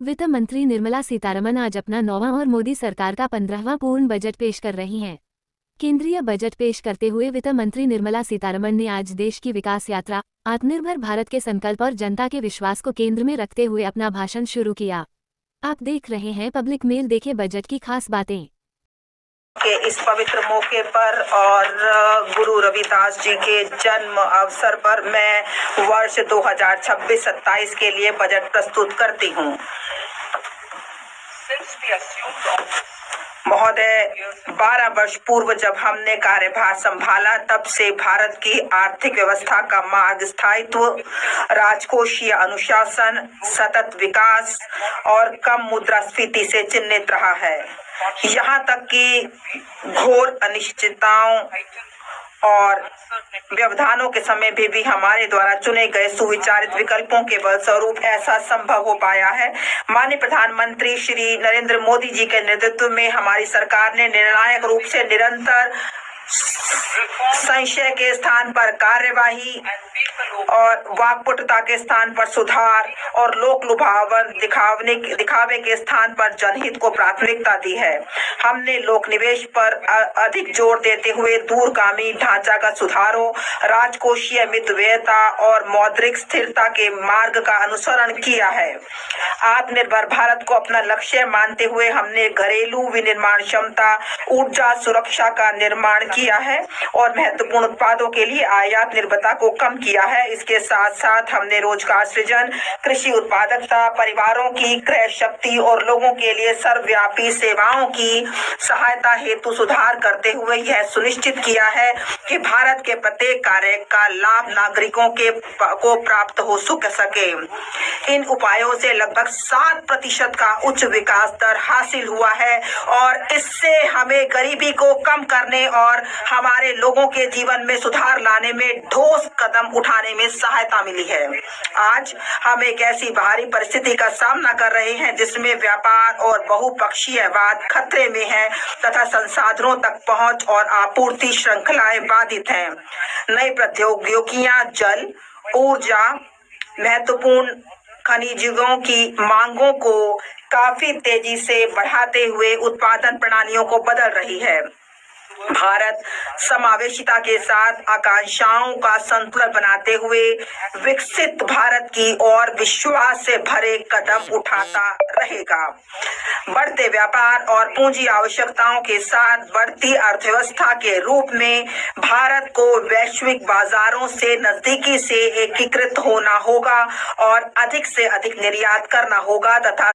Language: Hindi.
वित्त मंत्री निर्मला सीतारमण आज अपना 9वां और मोदी सरकार का 15वां पूर्ण बजट पेश कर रही हैं। केंद्रीय बजट पेश करते हुए वित्त मंत्री निर्मला सीतारमण ने आज देश की विकास यात्रा, आत्मनिर्भर भारत के संकल्प और जनता के विश्वास को केंद्र में रखते हुए अपना भाषण शुरू किया। आप देख रहे हैं पब्लिक मेल, देखे बजट की खास बातें। के इस पवित्र मौके पर और गुरु रविदास जी के जन्म अवसर पर मैं वर्ष 2026-27 के लिए बजट प्रस्तुत करती हूँ। महोदय, 12 वर्ष पूर्व जब हमने कार्यभार संभाला तब से भारत की आर्थिक व्यवस्था का मार्ग स्थायित्व, राजकोषीय अनुशासन, सतत विकास और कम मुद्रास्फीति से चिन्हित रहा है। यहाँ तक कि घोर अनिश्चितताओं और व्यवधानों के समय भी हमारे द्वारा चुने गए सुविचारित विकल्पों के बलस्वरूप ऐसा संभव हो पाया है। माननीय प्रधानमंत्री श्री नरेंद्र मोदी जी के नेतृत्व में हमारी सरकार ने निर्णायक रूप से निरंतर संशय के स्थान पर कार्यवाही और वाकपटुता के स्थान पर सुधार और लोक लुभावन दिखावे के स्थान पर जनहित को प्राथमिकता दी है। हमने लोक निवेश पर अधिक जोर देते हुए दूरगामी ढांचागत सुधारों, राजकोषीय मितव्ययता और मौद्रिक स्थिरता के मार्ग का अनुसरण किया है। आत्मनिर्भर भारत को अपना लक्ष्य मानते हुए हमने घरेलू विनिर्माण क्षमता, ऊर्जा सुरक्षा का निर्माण किया है और महत्वपूर्ण उत्पादों के लिए आयात निर्भरता को कम किया है। इसके साथ साथ हमने रोजगार सृजन, कृषि उत्पादकता, परिवारों की क्रय शक्ति और लोगों के लिए सर्वव्यापी सेवाओं की सहायता हेतु सुधार करते हुए यह सुनिश्चित किया है कि भारत के प्रत्येक कार्य का लाभ नागरिकों को प्राप्त हो सके। इन उपायों से लगभग 7% का उच्च विकास दर हासिल हुआ है और इससे हमें गरीबी को कम करने और हमारे लोगों के जीवन में सुधार लाने में ठोस कदम उठाने में सहायता मिली है। आज हम एक ऐसी बाहरी परिस्थिति का सामना कर रहे हैं जिसमें व्यापार और बहुपक्षीयवाद खतरे में है तथा संसाधनों तक पहुंच और आपूर्ति श्रृंखलाएं बाधित हैं। नई प्रौद्योगिकियां जल, ऊर्जा, महत्वपूर्ण खनिजों की मांगों को काफी तेजी से बढ़ाते हुए उत्पादन प्रणालियों को बदल रही है। भारत समावेशिता के साथ आकांक्षाओं का संतुलन बनाते हुए विकसित भारत की ओर विश्वास से भरे कदम उठाता रहेगा। बढ़ते व्यापार और पूंजी आवश्यकताओं के साथ बढ़ती अर्थव्यवस्था के रूप में भारत को वैश्विक बाजारों से नजदीकी से एकीकृत होना होगा और अधिक से अधिक निर्यात करना होगा तथा